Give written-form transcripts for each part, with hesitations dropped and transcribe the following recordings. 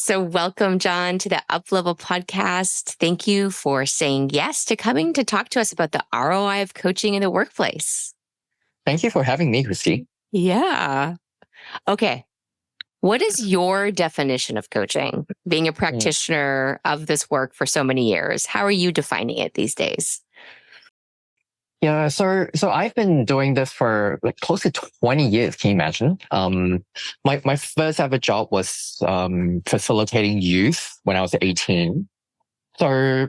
So welcome, John, to the UpLevel Podcast. Thank you for saying yes to coming to talk to us about the ROI of coaching in the workplace. Thank you for having me, Christy. Yeah. Okay. What is your definition of coaching? Being a practitioner of this work for so many years, how are you defining it these days? Yeah, so I've been doing this for like close to 20 years. Can you imagine? My first ever job was facilitating youth when I was 18. So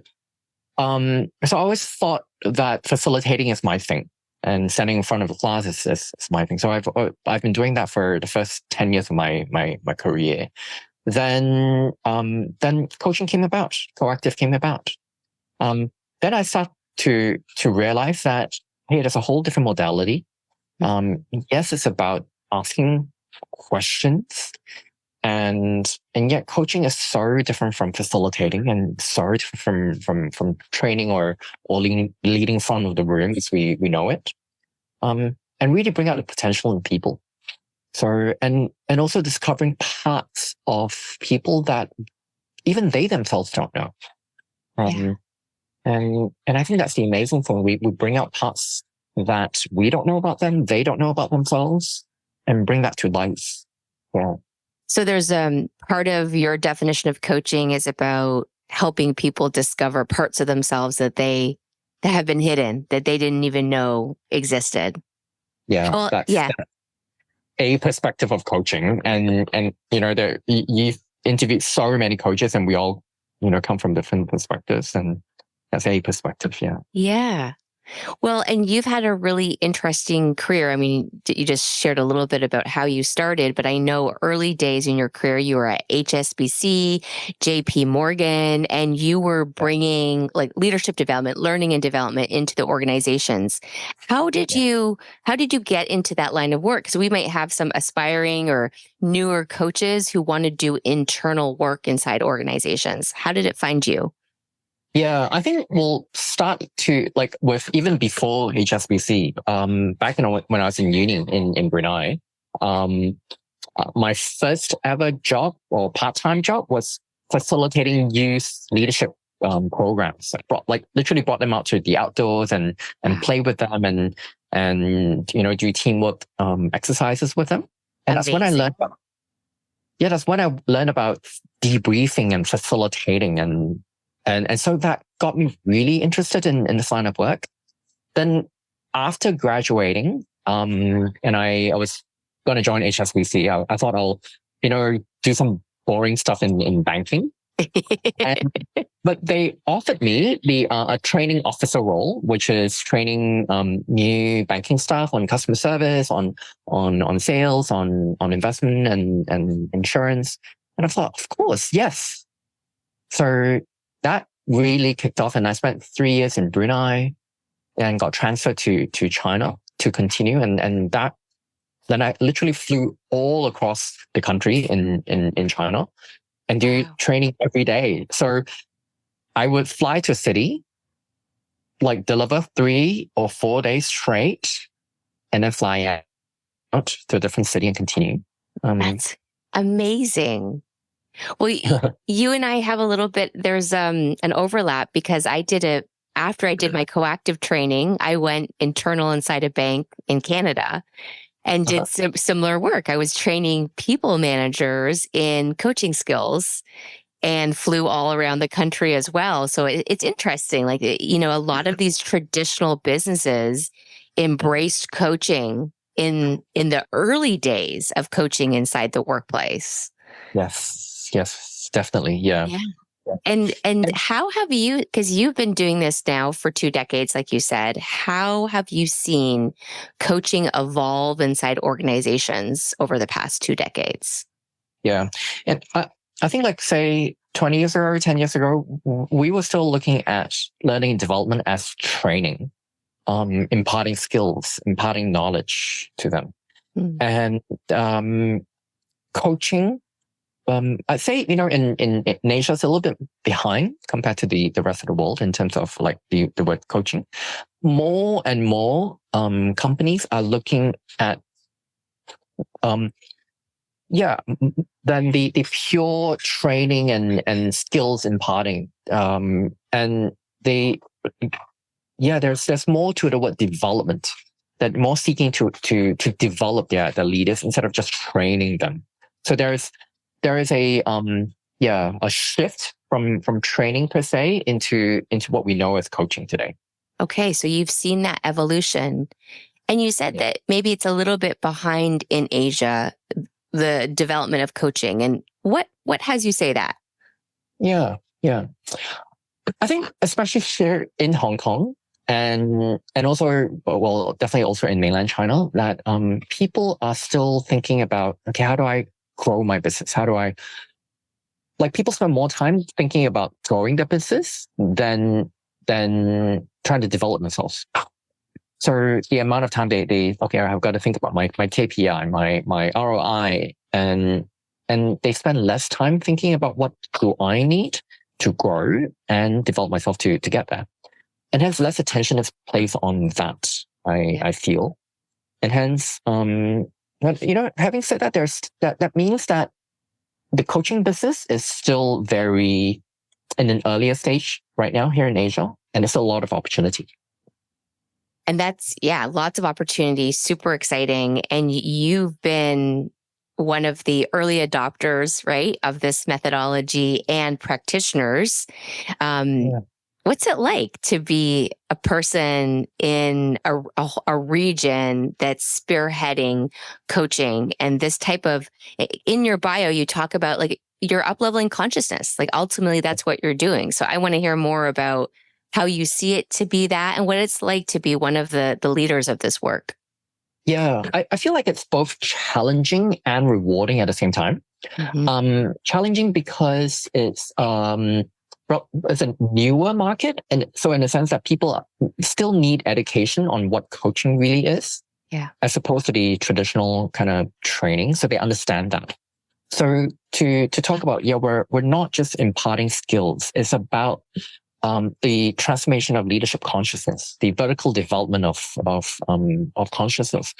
I always thought that facilitating is my thing, and standing in front of a class is my thing. So I've been doing that for the first 10 years of my career. Then coaching came about, Coactive came about. Then I started to realize that, hey, there's a whole different modality. Yes, it's about asking questions, and yet coaching is so different from facilitating, and so different from training or leading front of the room as we know it. And really bring out the potential in people. So and also discovering parts of people that even they themselves don't know. And I think that's the amazing thing. We bring out parts that we don't know about them, they don't know about themselves, and bring that to life. Yeah. So there's part of your definition of coaching is about helping people discover parts of themselves that have been hidden, that they didn't even know existed. Yeah, that's a perspective of coaching. And you've interviewed so many coaches, and we all, come from different perspectives, and that's a perspective. Yeah. Yeah. Well, and you've had a really interesting career. I mean, you just shared a little bit about how you started, but I know early days in your career, you were at HSBC, JPMorgan, and you were bringing like leadership development, learning and development into the organizations. How did you get into that line of work? Because we might have some aspiring or newer coaches who want to do internal work inside organizations. How did it find you? Yeah, I think we'll start to with even before HSBC. Back when I was in uni in Brunei, my first ever job or part-time job was facilitating youth leadership programs. Literally brought them out to the outdoors and play with them and do teamwork exercises with them. And that's when I learned about. Yeah, that's when I learned about debriefing and facilitating and so that got me really interested in this line of work. Then after graduating, and I was going to join HSBC, I thought I'll, do some boring stuff in banking. But they offered me a training officer role, which is training new banking staff on customer service, on sales, on investment and insurance. And I thought, of course, yes. So that really kicked off, and I spent 3 years in Brunei and got transferred to China to continue. And then I literally flew all across the country in China and do training every day. So I would fly to a city, deliver 3 or 4 days straight, and then fly out to a different city and continue. That's amazing. Well, you and I have a little bit, there's an overlap because after I did my Coactive training, I went internal inside a bank in Canada and did similar work. I was training people managers in coaching skills and flew all around the country as well. So it's interesting. A lot of these traditional businesses embraced coaching in the early days of coaching inside the workplace. Yes, definitely. Yeah. And how have you, because you've been doing this now for 2 decades, like you said, how have you seen coaching evolve inside organizations over the past 2 decades? Yeah. And I think say 20 years ago, 10 years ago, we were still looking at learning and development as training, imparting skills, imparting knowledge to them. And coaching, I'd say, in Asia, it's a little bit behind compared to the rest of the world in terms of the word coaching. More and more companies are looking at yeah, than the pure training and skills imparting. And there's more to the word development, that more seeking to develop their leaders instead of just training them. So there is a shift from training per se into what we know as coaching today. Okay, so you've seen that evolution. And you said that maybe it's a little bit behind in Asia, the development of coaching. And what has you say that? Yeah. I think especially here in Hong Kong and also, well, definitely also in mainland China, that people are still thinking about, okay, how do I grow my business? How do I, like, people spend more time thinking about growing their business than trying to develop themselves. So the amount of time they okay, I've got to think about my KPI, my ROI, and they spend less time thinking about what do I need to grow and develop myself to get there. And hence less attention is placed on that, I feel. And hence, having said that, that means that the coaching business is still very in an earlier stage right now here in Asia, and there's a lot of opportunity. And that's, lots of opportunity, super exciting. And you've been one of the early adopters, right, of this methodology and practitioners. What's it like to be a person in a region that's spearheading coaching and this type of, in your bio, you talk about like you're up-leveling consciousness. Like ultimately that's what you're doing. So I want to hear more about how you see it to be that and what it's like to be one of the leaders of this work. Yeah, I feel like it's both challenging and rewarding at the same time. Mm-hmm. Challenging because it's a newer market. And so in the sense that people still need education on what coaching really is, as opposed to the traditional kind of training. So they understand that. So to talk about, we're not just imparting skills. It's about the transformation of leadership consciousness, the vertical development of consciousness.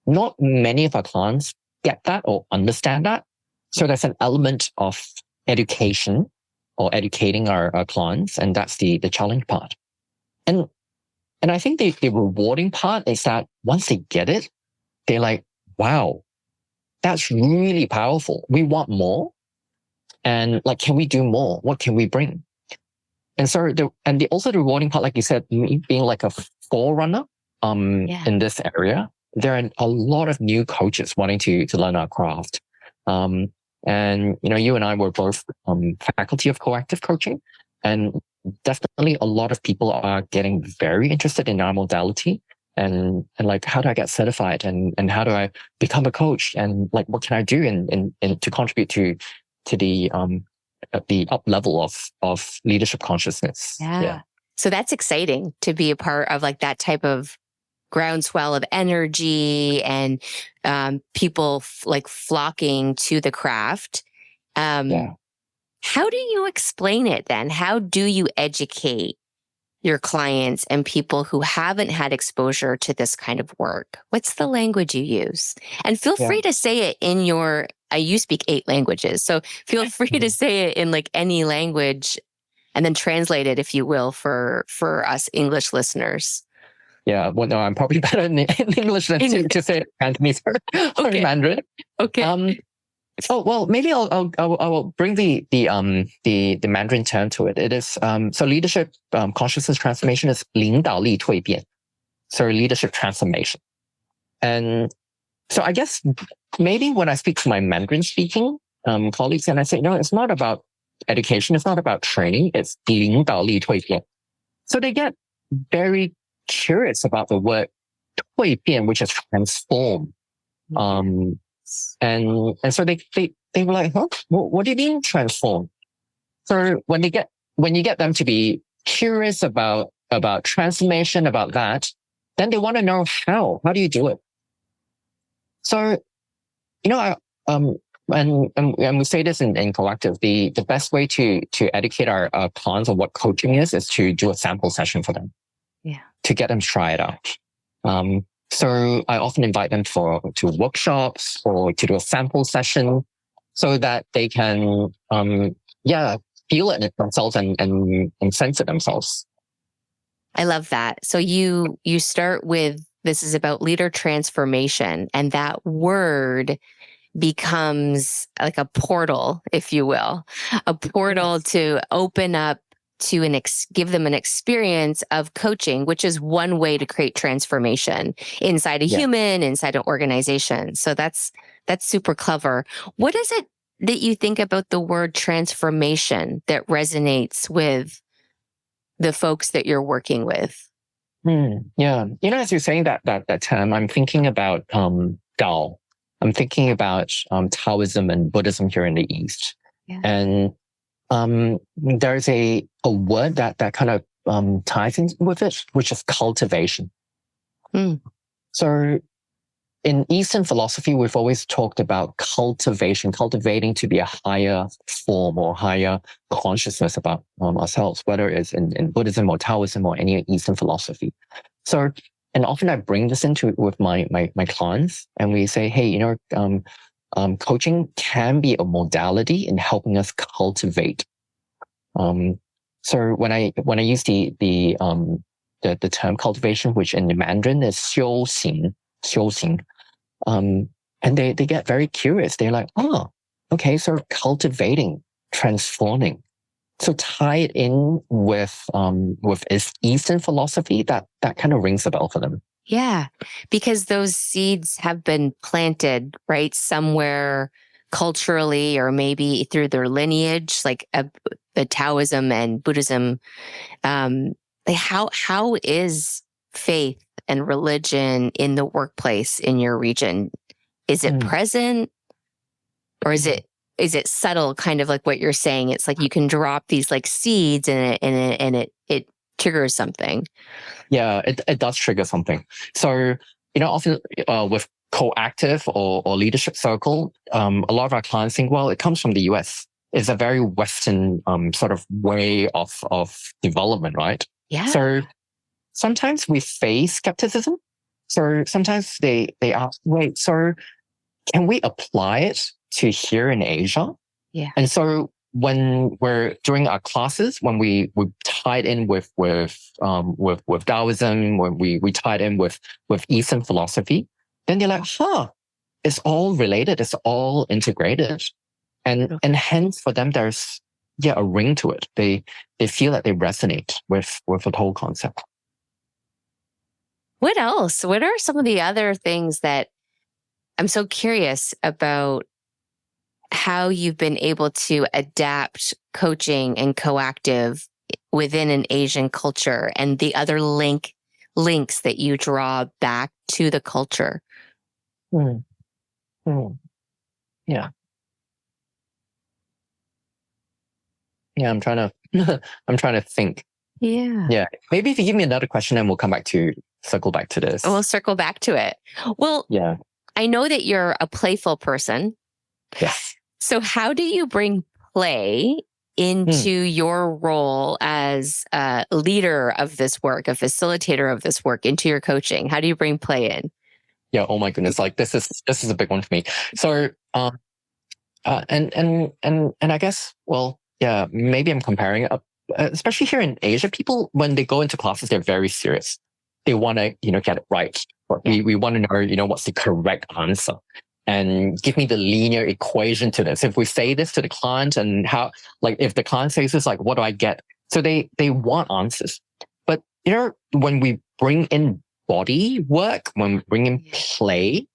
Not many of our clients get that or understand that. So there's an element of education or educating our clients, and that's the challenge part. And I think the rewarding part is that once they get it, they're like, wow, that's really powerful. We want more. And like, can we do more? What can we bring? And so also the rewarding part, like you said, me being like a forerunner in this area, there are a lot of new coaches wanting to learn our craft. And you and I were both faculty of coactive coaching, and definitely a lot of people are getting very interested in our modality and like, how do I get certified and how do I become a coach, and like, what can I do and to contribute to the up level of leadership consciousness. Yeah. So that's exciting to be a part of like that type of groundswell of energy and people like flocking to the craft. How do you explain it then? How do you educate your clients and people who haven't had exposure to this kind of work? What's the language you use? And feel free to say it in you speak 8 languages, so feel free to say it in like any language and then translate it, if you will, for us English listeners. Yeah, well, no, I'm probably better in English than to say Cantonese or Mandarin. Okay. Oh well, maybe I'll bring the Mandarin term to it. It is so leadership consciousness transformation is 领导力蜕变. So leadership transformation. And so I guess maybe when I speak to my Mandarin speaking colleagues, and I say, no, it's not about education, it's not about training, it's 领导力蜕变. So they get very curious about the word 蜕变, which is transform. And so they were like, huh? What do you mean transform? So when you get them to be curious about transformation, about that, then they want to know how do you do it? So, and we say this in Collective, the best way to educate our clients on what coaching is to do a sample session for them. Yeah. To get them to try it out. So I often invite them to workshops or to do a sample session so that they can, feel it themselves and sense it themselves. I love that. So you start with, this is about leader transformation, and that word becomes like a portal, if you will, a portal to open up to give them an experience of coaching, which is one way to create transformation inside a human, inside an organization. So that's super clever. What is it that you think about the word transformation that resonates with the folks that you're working with? Yeah. As you're saying that term, I'm thinking about Tao. I'm thinking about Taoism and Buddhism here in the East. Yeah. And there's a word that kind of ties in with it, which is cultivation. So in Eastern philosophy, we've always talked about cultivating to be a higher form or higher consciousness about ourselves, whether it's in Buddhism or Taoism or any Eastern philosophy. So, and often I bring this into with my clients, and we say, hey, coaching can be a modality in helping us cultivate. So when I use the term cultivation, which in the Mandarin is 修行, and they get very curious. They're like, oh, okay, so cultivating, transforming. So tie it in with Eastern philosophy, that kind of rings a bell for them. Yeah, because those seeds have been planted, right, somewhere culturally or maybe through their lineage, like the Taoism and Buddhism. How is faith and religion in the workplace in your region? Is it present, or is it subtle, kind of like what you're saying? It's like you can drop these like seeds and it triggers something. Yeah, it does trigger something. So, often with coactive or leadership circle, a lot of our clients think, well, it comes from the US. It's a very Western sort of way of development, right? Yeah. So sometimes we face skepticism. So sometimes they ask, wait, so can we apply it to here in Asia? Yeah. And so when we're doing our classes, when we tied in with Taoism, when we tied in with Eastern philosophy, then they're like, it's all related, it's all integrated. And hence for them, there's a ring to it. They feel that they resonate with the whole concept. What else? What are some of the other things that I'm so curious about, how you've been able to adapt coaching and coactive within an Asian culture, and the other links that you draw back to the culture? Yeah. Yeah, I'm trying to think. Yeah. Yeah. Maybe if you give me another question, then we'll circle back to this. We'll circle back to it. Well, yeah. I know that you're a playful person. Yes. So how do you bring play into your role as a leader of this work, a facilitator of this work, into your coaching? How do you bring play in? Yeah. Oh my goodness. Like this is a big one for me. So, and I guess, well, yeah, maybe I'm comparing it up, especially here in Asia, people, when they go into classes, they're very serious. They want to, get it right. We want to know, what's the correct answer, and give me the linear equation to this. If we say this to the client, and how, like, if the client says this, like, what do I get? So they want answers. But, when we bring in body work, when we bring in play,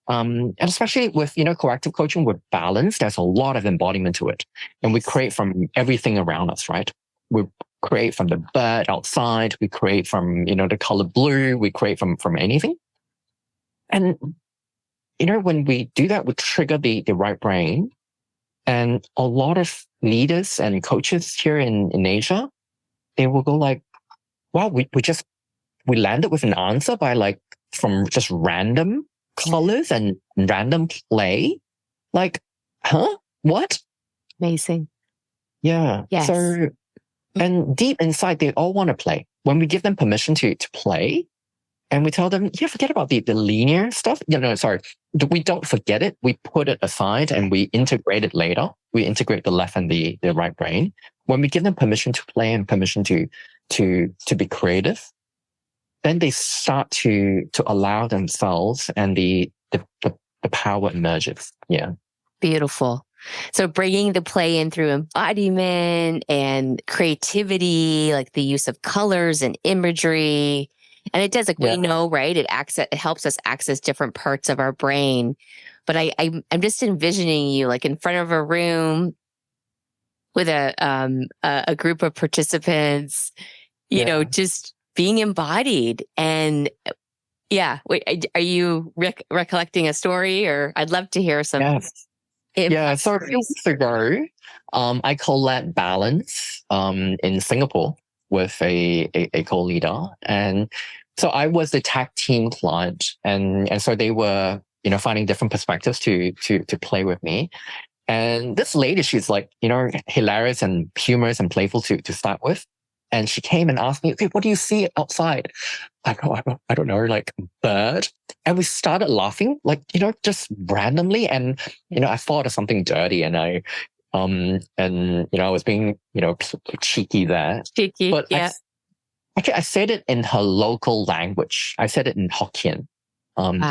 and especially with, corrective coaching with balance, there's a lot of embodiment to it. And we create from everything around us, right? We create from the bird outside. We create from, the color blue. We create from anything. And, when we do that, we trigger the right brain. And a lot of leaders and coaches here in Asia, they will go like, wow, we landed with an answer by like, from just random colors and random play. Like, what? Amazing. Yeah. Yes. So, and deep inside, they all want to play. When we give them permission to play, And we tell them, yeah, forget about the linear stuff. Sorry. We don't forget it. We put it aside and we integrate it later. We integrate the left and the right brain. When we give them permission to play and permission to be creative, then they start to allow themselves, and the power emerges. Yeah. Beautiful. So bringing the play in through embodiment and creativity, like the use of colors and imagery. And it does, like, we know, right? It helps us access different parts of our brain. But I'm just envisioning you like in front of a room with a group of participants, just being embodied. And wait, are you recollecting a story, or I'd love to hear some? Yes. So a few weeks ago, I co-led Balance in Singapore with a co-leader. And so I was the tag team client. And so they were, finding different perspectives to play with me. And this lady, she's like, hilarious and humorous and playful to start with. And she came and asked me, okay, what do you see outside? I don't know, like bird. And we started laughing, like, just randomly. And, I thought of something dirty, and I was being, cheeky there. Cheeky, but yeah. I said it in her local language. I said it in Hokkien.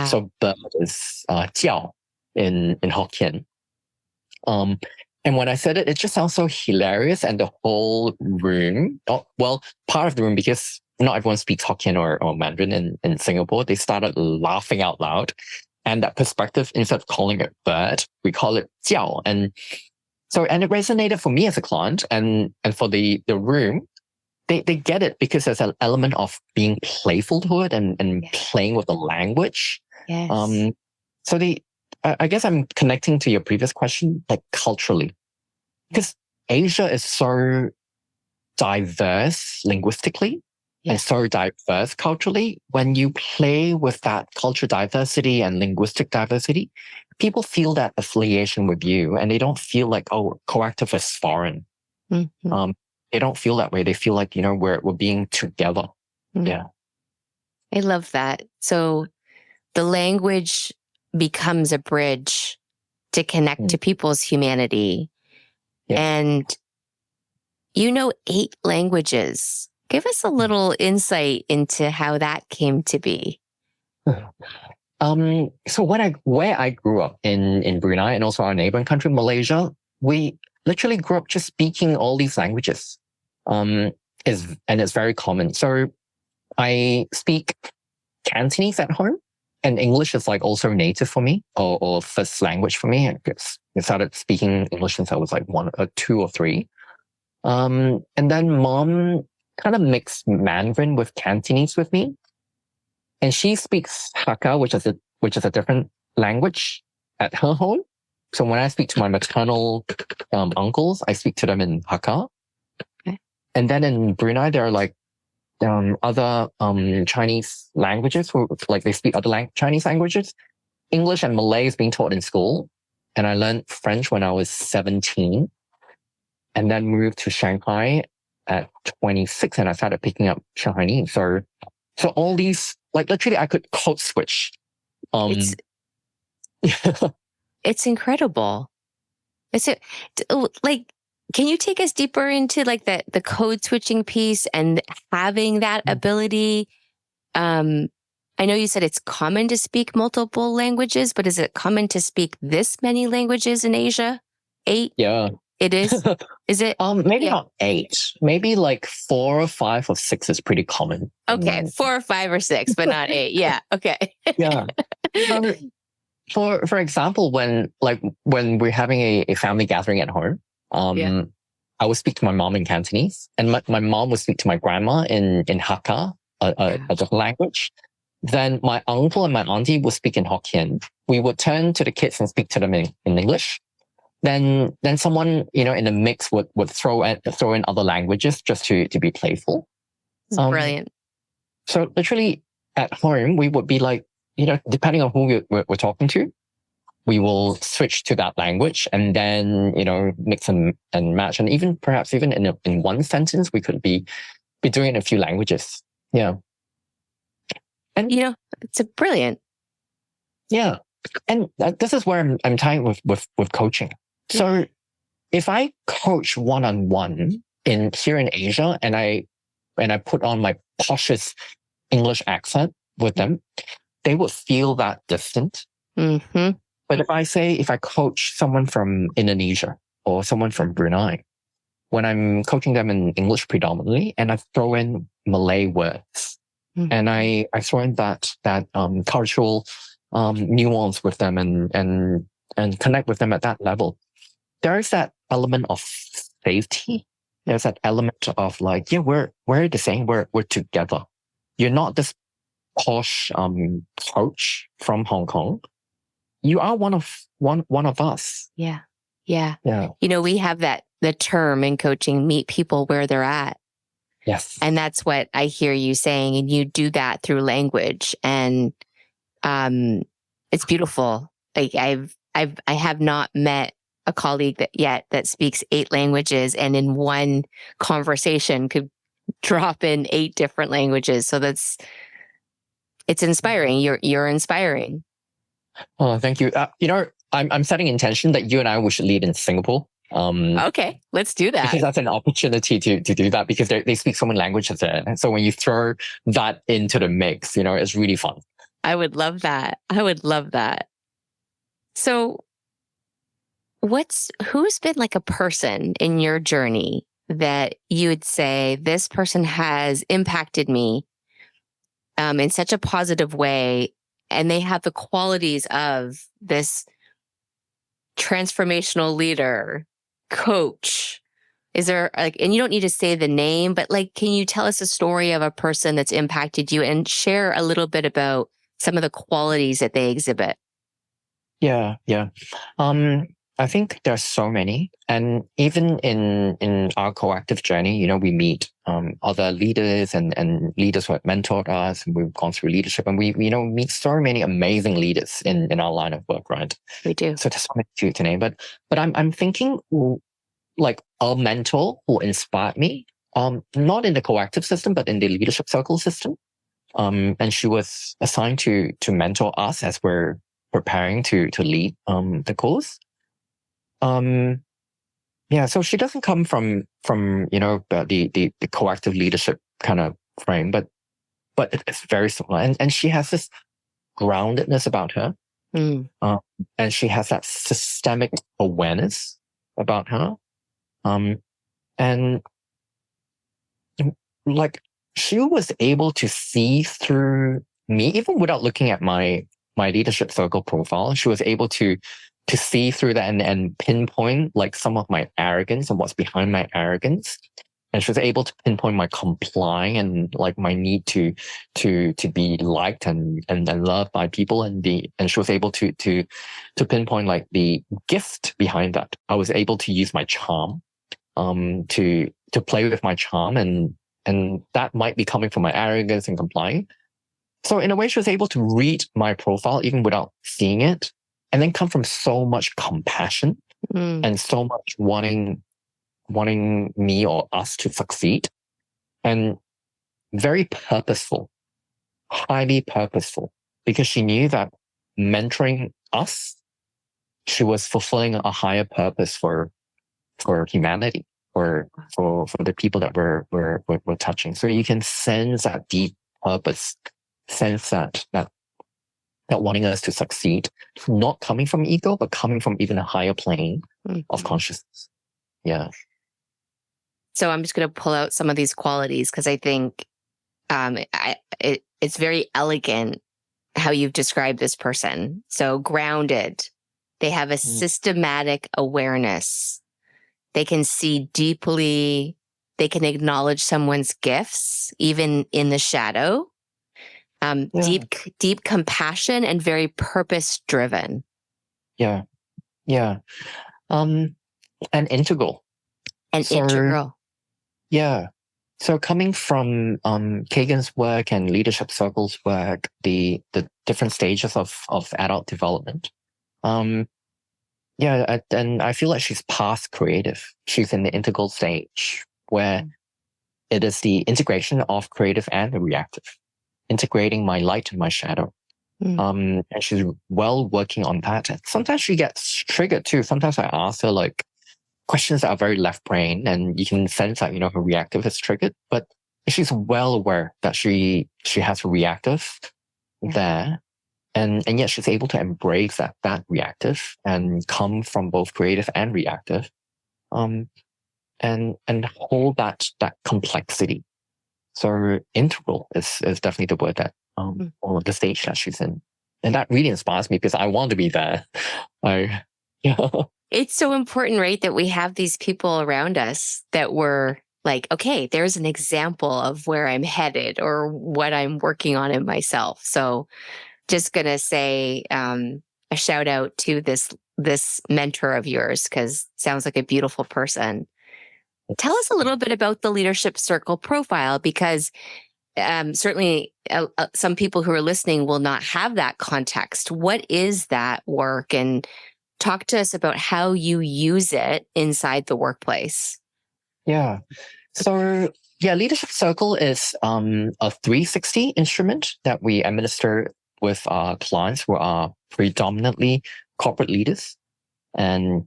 So bird is jiao in Hokkien. And when I said it, it just sounds so hilarious. And the whole room, part of the room, because not everyone speaks Hokkien or Mandarin in Singapore, they started laughing out loud. And that perspective, instead of calling it bird, we call it jiao. And it resonated for me as a client, and for the room. They get it because there's an element of being playful to it and playing with the language. Yes. I guess I'm connecting to your previous question, like culturally, because Asia is so diverse linguistically and so diverse culturally. When you play with that cultural diversity and linguistic diversity, people feel that affiliation with you, and they don't feel like, oh, Coactive is foreign. Mm-hmm. They don't feel that way. They feel like, we're being together. Mm-hmm. Yeah. I love that. So the language becomes a bridge to connect to people's humanity. Yeah. And 8 languages. Give us a little insight into how that came to be. So where I grew up in Brunei, and also our neighboring country, Malaysia, we literally grew up just speaking all these languages. And it's very common. So I speak Cantonese at home, and English is like also native for me, or first language for me. I started speaking English since I was like 1 or 2 or 3. And then mom kind of mixed Mandarin with Cantonese with me. And she speaks Hakka, which is a different language at her home. So when I speak to my maternal uncles, I speak to them in Hakka. Okay. And then in Brunei, there are like other Chinese languages, like they speak other Chinese languages. English and Malay is being taught in school. And I learned French when I was 17, and then moved to Shanghai at 26, and I started picking up Chinese. So all these, like literally I could code switch. It's incredible. Can you take us deeper into like the code switching piece and having that ability? I know you said it's common to speak multiple languages, but is it common to speak this many languages in Asia? 8? Yeah. It is? Is it? Maybe not 8. Maybe like 4 or 5 or 6 is pretty common. Okay, 4 or 5 or 6, but not 8. Yeah. Okay. Yeah. For example, when we're having a family gathering at home, I would speak to my mom in Cantonese, and my mom would speak to my grandma in Hakka, a different language. Then my uncle and my auntie would speak in Hokkien. We would turn to the kids and speak to them in English. Then someone, in the mix would throw in other languages just to be playful. Brilliant. So literally at home, we would be like, depending on who we're talking to, we will switch to that language, and then, mix and match. And perhaps even in one sentence, we could be doing it in a few languages. Yeah. And it's a brilliant. Yeah. And this is where I'm tying with coaching. So if I coach one-on-one here in Asia and I put on my poshest English accent with them, they would feel that distant. Mm-hmm. But if I coach someone from Indonesia or someone from Brunei, when I'm coaching them in English predominantly, and I throw in Malay words, and I throw in that cultural nuance with them and connect with them at that level, there is that element of safety. There's that element of like, yeah, we're the same. We're together. You're not this posh coach from Hong Kong. You are one of us. Yeah. We have the term in coaching, meet people where they're at. Yes. And that's what I hear you saying. And you do that through language. And it's beautiful. Like I have not met a colleague that speaks 8 languages and in one conversation could drop in 8 different languages. So it's inspiring. You're inspiring. Oh, thank you. I'm setting intention that you and I we should lead in Singapore. Okay, let's do that. Because that's an opportunity to do that because they speak so many languages there. And so when you throw that into the mix, it's really fun. I would love that. So who's been like a person in your journey that you would say this person has impacted me in such a positive way, and they have the qualities of this transformational leader, coach? Is there and you don't need to say the name, but can you tell us a story of a person that's impacted you and share a little bit about some of the qualities that they exhibit? Yeah. I think there's so many, and even in our coactive journey, we meet other leaders and leaders who have mentored us, and we've gone through leadership, and we meet so many amazing leaders in our line of work, right? We do. So just wanted to name, but I'm thinking like a mentor who inspired me, not in the coactive system, but in the leadership circle system. And she was assigned to mentor us as we're preparing to lead the course. So she doesn't come from the coactive leadership kind of frame, but it's very similar, and she has this groundedness about her, and she has that systemic awareness about her, and like she was able to see through me even without looking at my leadership circle profile. She was able to see through that and pinpoint like some of my arrogance and what's behind my arrogance. And she was able to pinpoint my complying and like my need to be liked and loved by people, and she was able to pinpoint like the gift behind that. I was able to use my charm to play with my charm, and that might be coming from my arrogance and complying. So in a way, she was able to read my profile even without seeing it, and then come from so much compassion and so much wanting me or us to succeed, and very purposeful, highly purposeful, because she knew that mentoring us, she was fulfilling a higher purpose for humanity, for the people that we're touching. So you can sense that deep purpose, sense that wanting us to succeed, not coming from ego, but coming from even a higher plane of consciousness. Yeah. So I'm just going to pull out some of these qualities because I think it's very elegant how you've described this person. So grounded, they have a systematic awareness. They can see deeply. They can acknowledge someone's gifts, even in the shadow. Deep compassion and very purpose driven. Yeah. And integral. Integral. Yeah. So coming from Kagan's work and leadership circles work, the different stages of adult development. And I feel like she's past creative. She's in the integral stage where it is the integration of creative and the reactive. integrating my light and my shadow. And she's well working on that. And sometimes she gets triggered too. Sometimes I ask her like questions that are very left brain, and you can sense that, her reactive is triggered, but she's well aware that she has a reactive there. And yet she's able to embrace that reactive and come from both creative and reactive. And hold that complexity. So integral is definitely the word that or the stage that she's in. And that really inspires me because I want to be there. It's so important, right, that we have these people around us that we're like, okay, there's an example of where I'm headed or what I'm working on in myself. So just going to say a shout out to this mentor of yours, because sounds like a beautiful person. Tell us a little bit about the leadership circle profile, because certainly some people who are listening will not have that context. What is that work? And talk to us about how you use it inside the workplace. Yeah. So leadership circle is a 360 instrument that we administer with our clients who are predominantly corporate leaders and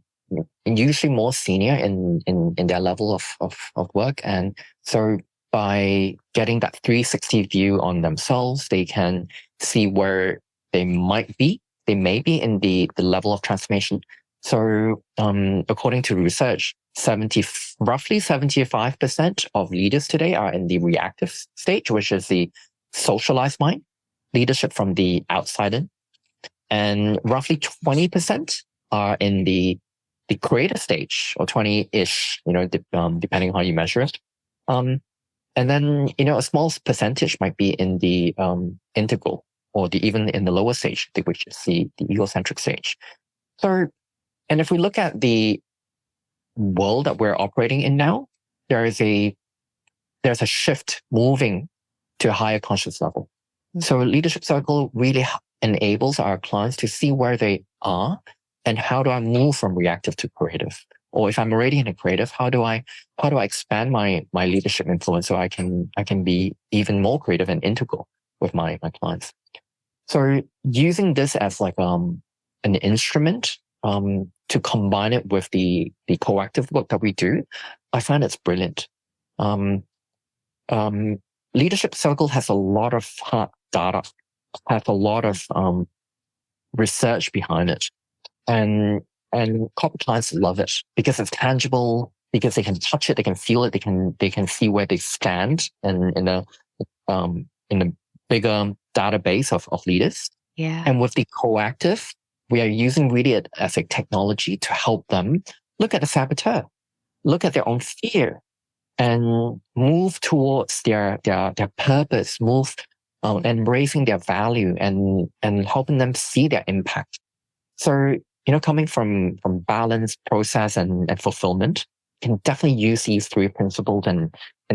usually more senior in their level of work. And so by getting that 360 view on themselves, they can see where they might be. They may be in the level of transformation. So according to research, roughly 75% of leaders today are in the reactive stage, which is the socialized mind, leadership from the outside in. And roughly 20% are in the creative stage, or 20-ish, depending on how you measure it. And then, a small percentage might be in the integral, or even in the lower stage, which is the egocentric stage. So, and if we look at the world that we're operating in now, there's a shift moving to a higher conscious level. So leadership circle really enables our clients to see where they are and how do I move from reactive to creative? Or if I'm already in a creative, how do I expand my leadership influence so I can be even more creative and integral with my clients? So using this as like an instrument to combine it with the proactive work that we do, I find it's brilliant. Leadership circle has a lot of hard data, has a lot of research behind it, and corporate clients love it because it's tangible, because they can touch it, they can feel it, they can see where they stand in a bigger database of leaders. Yeah. And with the proactive, we are using really it as a technology to help them look at the saboteur, look at their own fear, and move towards their purpose, move embracing their value and helping them see their impact. So, coming from balance, process, and fulfillment, can definitely use these three principles and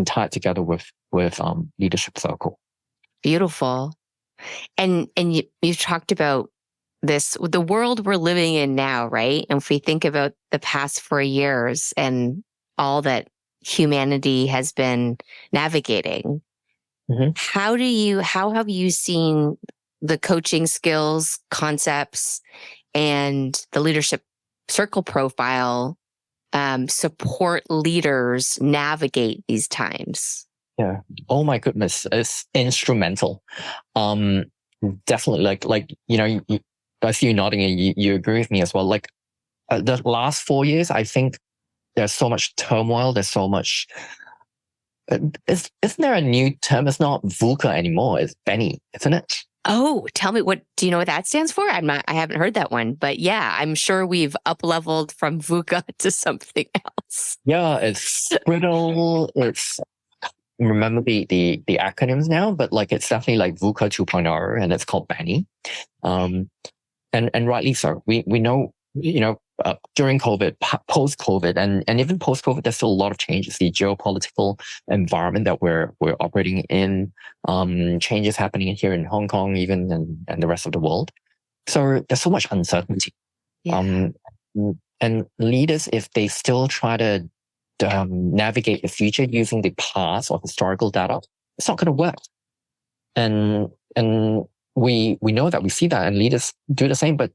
tie it together with leadership circle. Beautiful. And you talked about this, the world we're living in now, right? And if we think about the past 4 years and all that humanity has been navigating, how have you seen the coaching skills, concepts, and the leadership circle profile support leaders navigate these times? Yeah. Oh my goodness. It's instrumental. Definitely like, I see you nodding and you agree with me as well. Like the last 4 years, I think there's so much turmoil. There's so much, isn't there a new term? It's not VUCA anymore. It's Benny, isn't it? Oh, tell me, do you know what that stands for? I haven't heard that one, but yeah, I'm sure we've up-leveled from VUCA to something else. Yeah, it's brittle. Remember the acronyms now, but like it's definitely like VUCA 2.0 and it's called Benny. And rightly so. We know, during COVID, post-COVID, and even post-COVID, there's still a lot of changes. The geopolitical environment that we're operating in, changes happening here in Hong Kong, even and the rest of the world. So there's so much uncertainty. Yeah. And leaders, if they still try to navigate the future using the past or historical data, it's not going to work. And we know that, we see that, and leaders do the same, but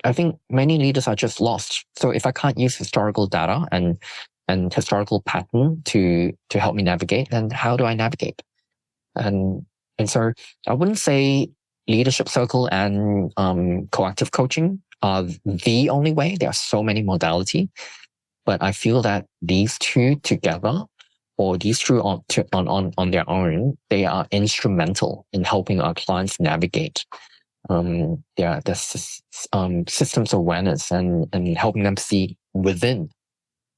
I think many leaders are just lost. So if I can't use historical data and historical pattern to help me navigate, then how do I navigate? And so I wouldn't say leadership circle and coactive coaching are the only way. There are so many modalities, but I feel that these two together, or these two on their own, they are instrumental in helping our clients navigate systems awareness and helping them see within.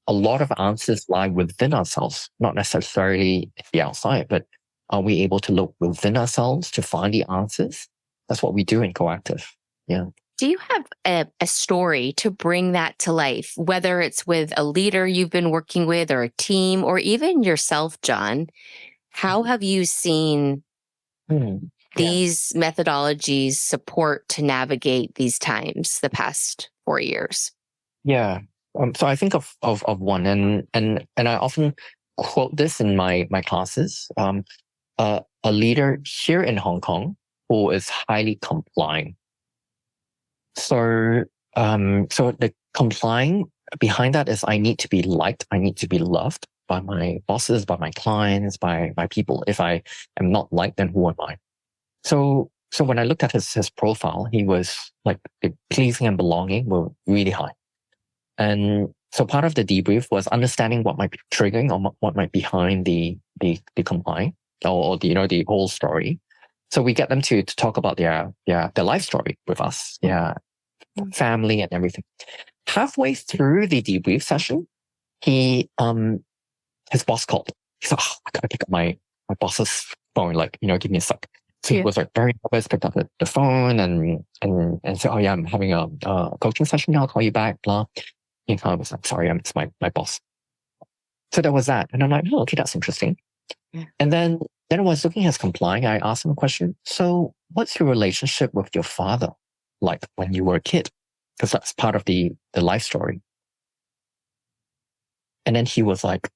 A lot of answers lie within ourselves, not necessarily the outside, but are we able to look within ourselves to find the answers? That's what we do in Coactive. Yeah. Do you have a story to bring that to life, whether it's with a leader you've been working with or a team or even yourself, John? How have you seen these methodologies support to navigate these times the past 4 years? Yeah. So I think of one, and I often quote this in my classes. A leader here in Hong Kong who is highly complying. So the complying behind that is, I need to be liked, I need to be loved by my bosses, by my clients, by people. If I am not liked, then who am I? So when I looked at his profile, he was like, the pleasing and belonging were really high. And so part of the debrief was understanding what might be triggering or what might be behind the complying or the whole story. So we get them to talk about their life story with us, their family and everything. Halfway through the debrief session, his boss called. He's like, I gotta pick up my boss's phone, give me a sec. So he was like very nervous, picked up the phone and said, oh yeah, I'm having a coaching session now, I'll call you back, blah. I was like, sorry, it's my boss. So there was that. And I'm like, oh, okay, that's interesting. Yeah. And then I was looking at his complying. I asked him a question. So what's your relationship with your father like when you were a kid? Because that's part of the life story. And then he was like,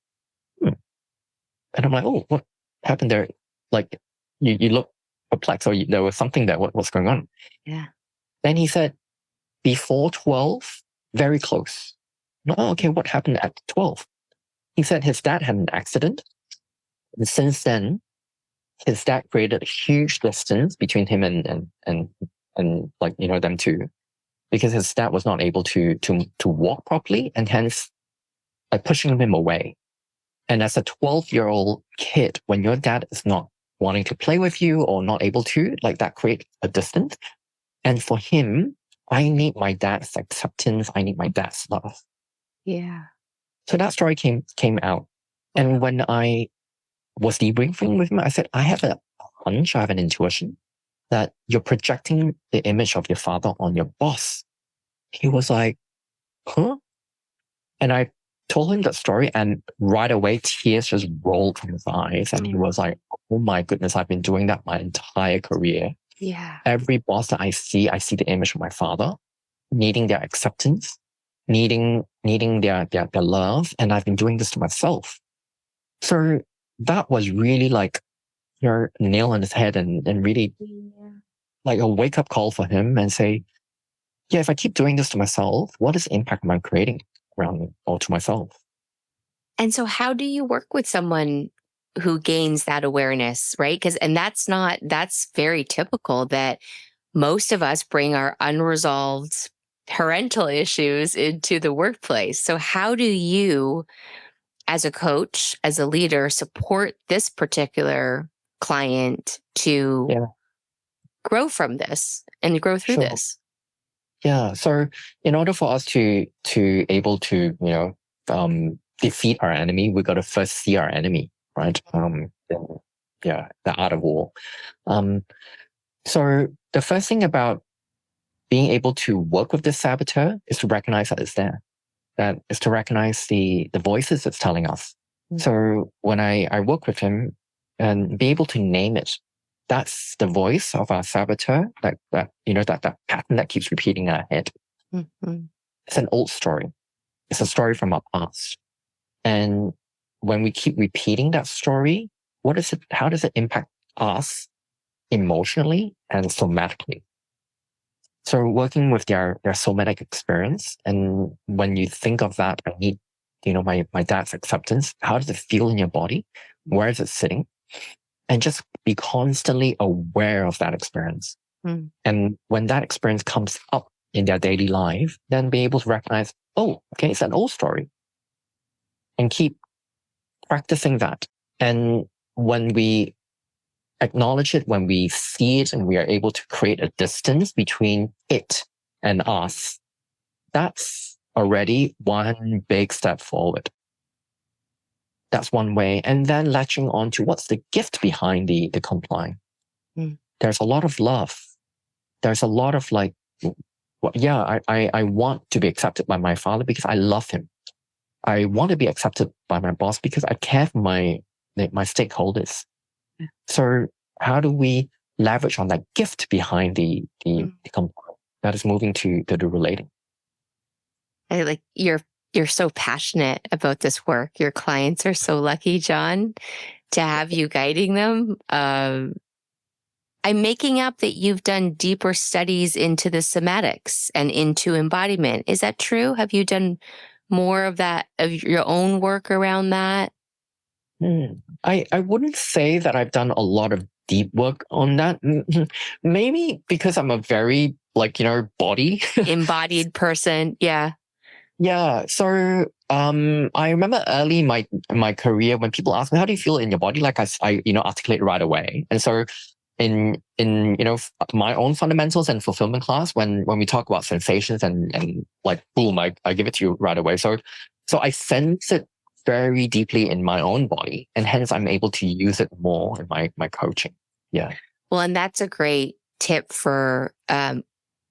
And I'm like, oh, what happened there? Like, you look perplexed, or there was something there. What's going on? Yeah. Then he said, before 12, very close. Oh, okay, what happened at 12? He said his dad had an accident. And since then, his dad created a huge distance between him and them two, because his dad was not able to walk properly, and hence pushing him away. And as a 12-year-old kid, when your dad is not wanting to play with you or not able to, that creates a distance. And for him, I need my dad's acceptance. I need my dad's love. Yeah. So that story came out. And when I was debriefing with him, I said, I have a hunch, I have an intuition that you're projecting the image of your father on your boss. He was like, huh? And I told him that story, and right away, tears just rolled from his eyes. And he was like, oh my goodness, I've been doing that my entire career. Yeah. Every boss that I see the image of my father, needing their acceptance, needing their love. And I've been doing this to myself. So that was really like your nail on his head, and really like a wake up call for him, and say, yeah, if I keep doing this to myself, what is the impact am I creating around me or to myself? And so how do you work with someone who gains that awareness, right? That's very typical that most of us bring our unresolved parental issues into the workplace. So how do you, as a coach, as a leader, support this particular client to grow from this and grow through this? Yeah. So in order for us to able to, defeat our enemy, we got to first see our enemy, right? The art of war. So the first thing about being able to work with this saboteur is to recognize that it's there. That is to recognize the voices it's telling us. So when I work with him and be able to name it, that's the voice of our saboteur, that pattern that keeps repeating in our head. Mm-hmm. It's an old story. It's a story from our past. And when we keep repeating that story, how does it impact us emotionally and somatically. So working with their somatic experience, and when you think of that, I need, my dad's acceptance. How does it feel in your body? Where is it sitting? And just be constantly aware of that experience. And when that experience comes up in their daily life, then be able to recognize, oh, okay, it's an old story. And keep practicing that. And when we acknowledge it, when we see it, and we are able to create a distance between it and us, that's already one big step forward. That's one way. And then latching on to what's the gift behind the complying. There's a lot of love. There's a lot of I want to be accepted by my father because I love him. I want to be accepted by my boss because I care for my stakeholders. So how do we leverage on that gift behind the component that is moving to the relating? You're so passionate about this work. Your clients are so lucky, John, to have you guiding them. I'm making up that you've done deeper studies into the somatics and into embodiment. Is that true? Have you done more of that, of your own work around that? I wouldn't say that I've done a lot of deep work on that. Maybe because I'm a very body embodied person. Yeah. Yeah. So I remember early in my career when people ask me, how do you feel in your body? I articulate right away. And so in my own fundamentals and fulfillment class, when we talk about sensations and boom, I give it to you right away. So I sense it very deeply in my own body, and hence I'm able to use it more in my coaching. Yeah. Well, and that's a great tip for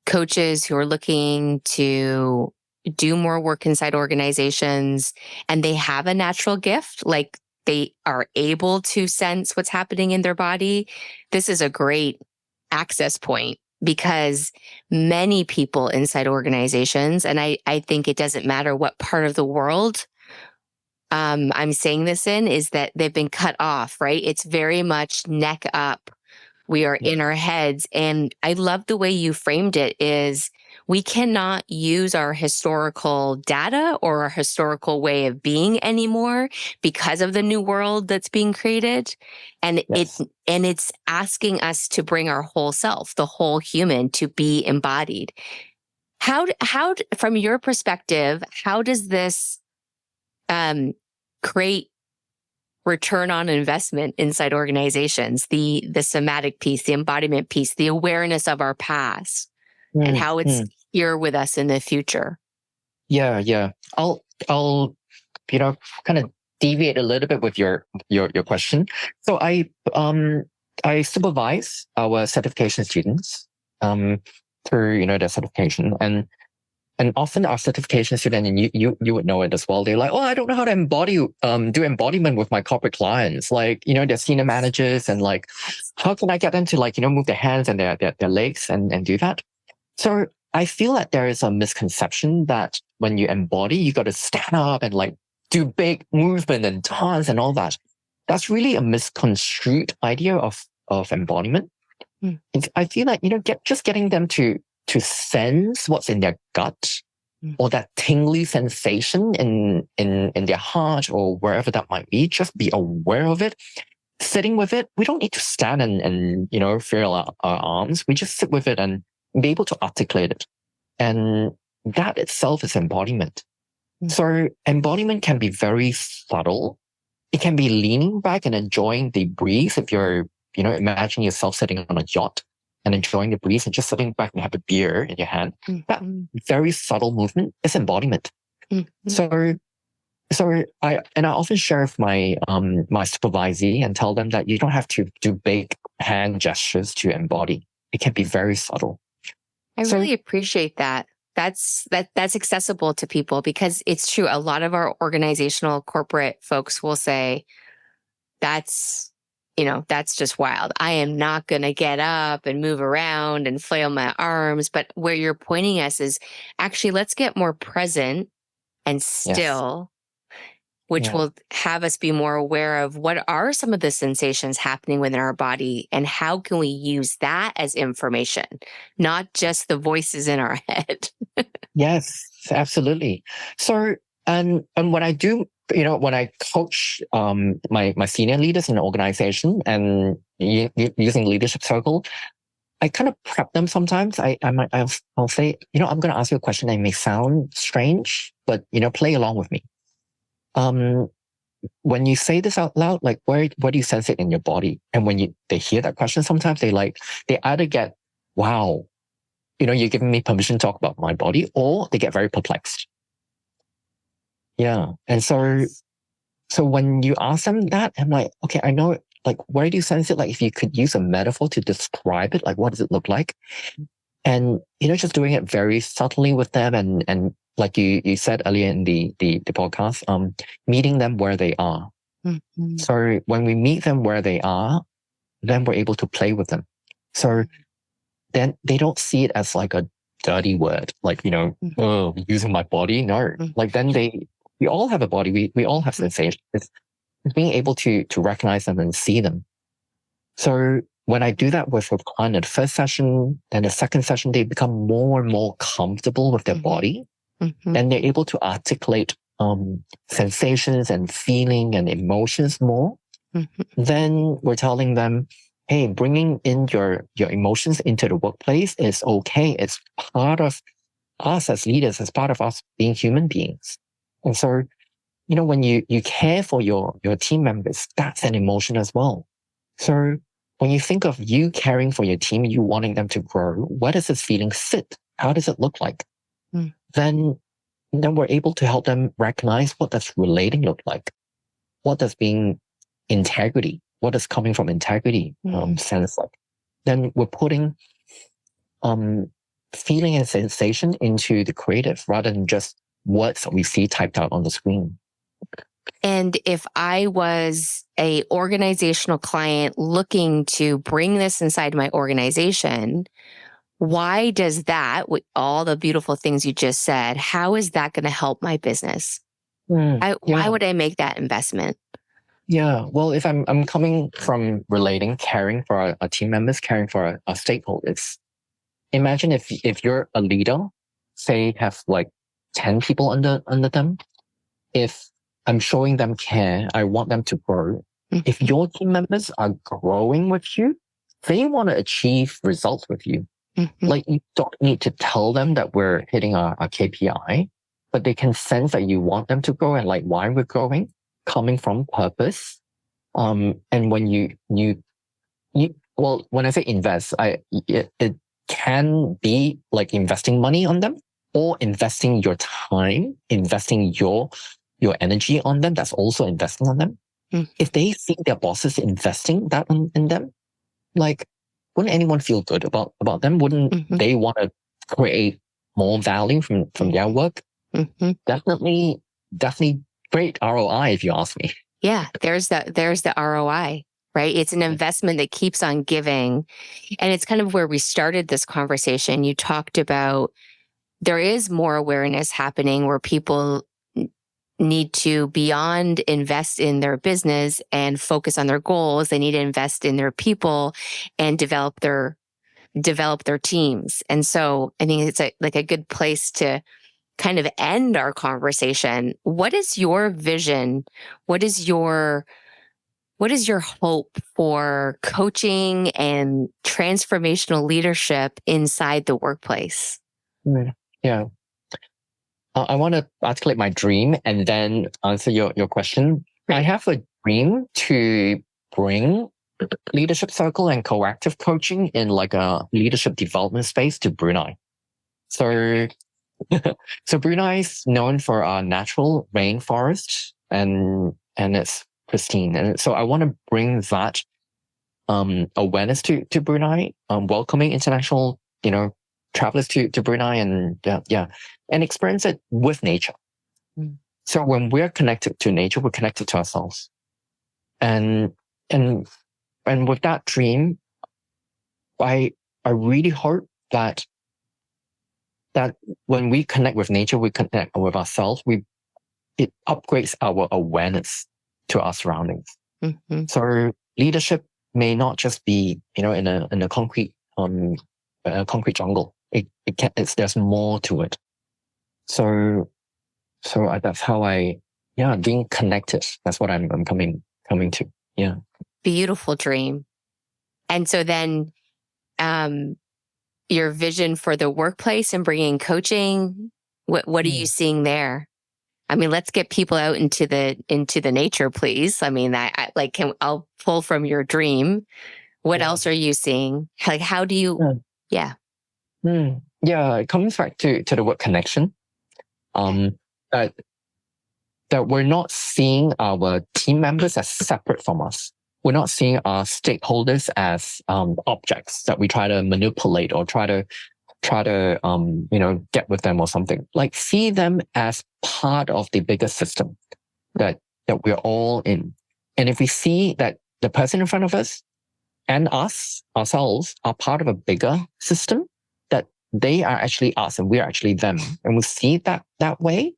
coaches who are looking to do more work inside organizations and they have a natural gift, like they are able to sense what's happening in their body. This is a great access point because many people inside organizations, and I think it doesn't matter what part of the world I'm saying this in, is that they've been cut off, right? It's very much neck up. We are in our heads. And I love the way you framed it is we cannot use our historical data or our historical way of being anymore because of the new world that's being created. And it's asking us to bring our whole self, the whole human, to be embodied. How from your perspective, how does this create return on investment inside organizations, the somatic piece, the embodiment piece, the awareness of our past and how it's here with us in the future? Yeah. I'll kind of deviate a little bit with your question. So I supervise our certification students through their certification, and often our certification student, and you would know it as well, they're like, oh, I don't know how to do embodiment with my corporate clients. They're senior managers, and how can I get them to move their hands and their legs and do that? So I feel that there is a misconception that when you embody, you got to stand up and do big movement and dance and all that. That's really a misconstrued idea of embodiment. I feel like, just getting them to sense what's in their gut or that tingly sensation in their heart or wherever that might be, just be aware of it, sitting with it. We don't need to stand and feel our arms. We just sit with it and be able to articulate it. And that itself is embodiment. So embodiment can be very subtle. It can be leaning back and enjoying the breeze. If you're, imagine yourself sitting on a yacht and enjoying the breeze and just sitting back and have a beer in your hand. That very subtle movement is embodiment. So I often share with my my supervisee and tell them that you don't have to do big hand gestures to embody. It can be very subtle. I really appreciate that. That's accessible to people because it's true. A lot of our organizational corporate folks will say, that's just wild. I am not going to get up and move around and flail my arms. But where you're pointing us is actually, let's get more present and still. which will have us be more aware of what are some of the sensations happening within our body and how can we use that as information, not just the voices in our head. Yes, absolutely. So, and when I do, when I coach my senior leaders in the organization and using leadership circle, I kind of prep them sometimes. I'll say, I'm going to ask you a question that may sound strange, but play along with me. When you say this out loud, like where do you sense it in your body? And when they hear that question, sometimes they either get, wow, you're giving me permission to talk about my body, or they get very perplexed. Yeah. And so when you ask them that, I'm like, okay, I know, like, where do you sense it? Like, if you could use a metaphor to describe it, like, what does it look like? And, just doing it very subtly with them. And like you said earlier in the podcast, meeting them where they are. Mm-hmm. So when we meet them where they are, then we're able to play with them. So then they don't see it as like a dirty word, like, oh, using my body. No, like then we all have a body. We all have sensations. It's being able to recognize them and see them. So when I do that with a client at the first session, then the second session, they become more and more comfortable with their body. Then they're able to articulate sensations and feeling and emotions more. Then we're telling them, hey, bringing in your emotions into the workplace is okay. It's part of us as leaders. It's part of us being human beings. And so, when you care for your team members, that's an emotion as well. So when you think of you caring for your team, you wanting them to grow, where does this feeling sit? How does it look like? Then we're able to help them recognize what does relating look like. What does being integrity, what does coming from integrity sense like? Then we're putting feeling and sensation into the creative rather than just words that we see typed out on the screen. And if I was a organizational client looking to bring this inside my organization, why does that, with all the beautiful things you just said, how is that going to help my business? Why would I make that investment? Yeah, well, if I'm coming from relating, caring for our team members, caring for our stakeholders, imagine if you're a leader, say have like 10 people under them, if I'm showing them care, I want them to grow. If your team members are growing with you, they want to achieve results with you. Like you don't need to tell them that we're hitting our KPI, but they can sense that you want them to grow and like why we're growing, coming from purpose. And when you well, when I say invest, it can be like investing money on them or investing your time, investing your energy on them. That's also investing on them. If they see their bosses investing that in them, like, wouldn't anyone feel good about them? Wouldn't they want to create more value from their work? Definitely great ROI if you ask me. Yeah, there's the ROI, right? It's an investment that keeps on giving. And it's kind of where we started this conversation. You talked about there is more awareness happening where people need to beyond invest in their business and focus on their goals. They need to invest in their people and develop their teams. And so I think it's a good place to kind of end our conversation. What is your vision? What is your hope for coaching and transformational leadership inside the workplace? Yeah. I want to articulate my dream and then answer your question. Right. I have a dream to bring leadership circle and coactive coaching in like a leadership development space to Brunei. So Brunei is known for our natural rainforest and it's pristine. And so I want to bring that awareness to Brunei, welcoming international, travelers to Brunei and and experience it with nature. So when we're connected to nature, we're connected to ourselves. And with that dream, I really hope that when we connect with nature, we connect with ourselves. it upgrades our awareness to our surroundings. Mm-hmm. So leadership may not just be, in a concrete jungle. There's more to it. So that's how being connected. That's what I'm coming to. Yeah. Beautiful dream. And so then, your vision for the workplace and bringing coaching, what are you seeing there? I mean, let's get people out into the nature, please. I mean, I'll pull from your dream. What else are you seeing? Like, how do you? Yeah. Yeah, it comes back to the word connection. That we're not seeing our team members as separate from us. We're not seeing our stakeholders as objects that we try to manipulate or try to get with them or something. Like, see them as part of the bigger system that we're all in. And if we see that the person in front of us and ourselves are part of a bigger system, that they are actually us and we're actually them, and we see that way.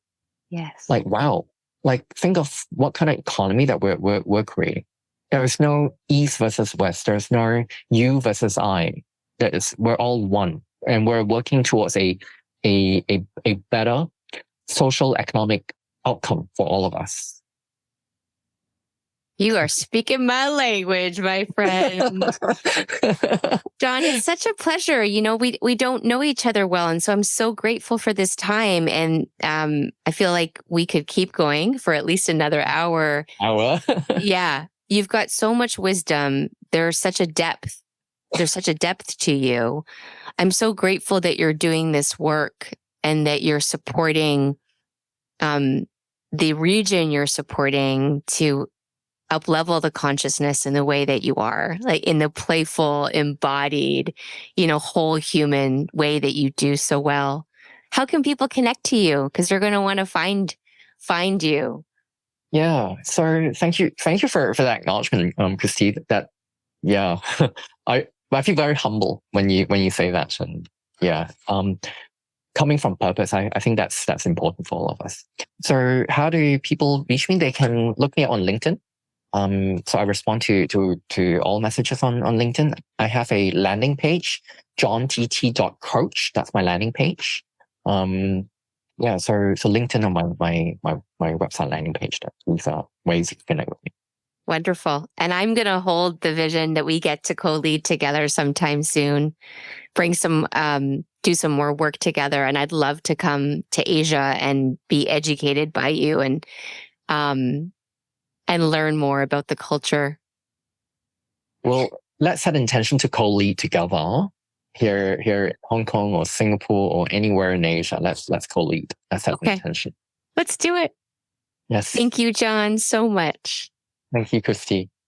Yes. Like, wow. Like, think of what kind of economy that we're creating. There is no East versus West. There's no you versus I. We're all one, and we're working towards a better social economic outcome for all of us. You are speaking my language, my friend. John, it's such a pleasure. We don't know each other well, and so I'm so grateful for this time. And I feel like we could keep going for at least another hour. Yeah, you've got so much wisdom. There's such a depth to you. I'm so grateful that you're doing this work and that you're supporting the region you're supporting to up-level the consciousness in the way that you are, like in the playful, embodied, whole human way that you do so well. How can people connect to you? Because they're going to want to find you. Yeah. So thank you for that acknowledgement, Christy. I feel very humble when you say that, and coming from purpose, I think that's important for all of us. So how do people reach me? They can look me up on LinkedIn. So I respond to all messages on LinkedIn. I have a landing page, johntT.coach. That's my landing page. So LinkedIn on my website landing page. These are ways you can connect with me. Wonderful. And I'm going to hold the vision that we get to co-lead together sometime soon, do some more work together. And I'd love to come to Asia and be educated by you and learn more about the culture. Well, let's set intention to co-lead together here in Hong Kong or Singapore or anywhere in Asia. Let's co-lead. Let's set intention. Let's do it. Yes. Thank you, John, so much. Thank you, Christy.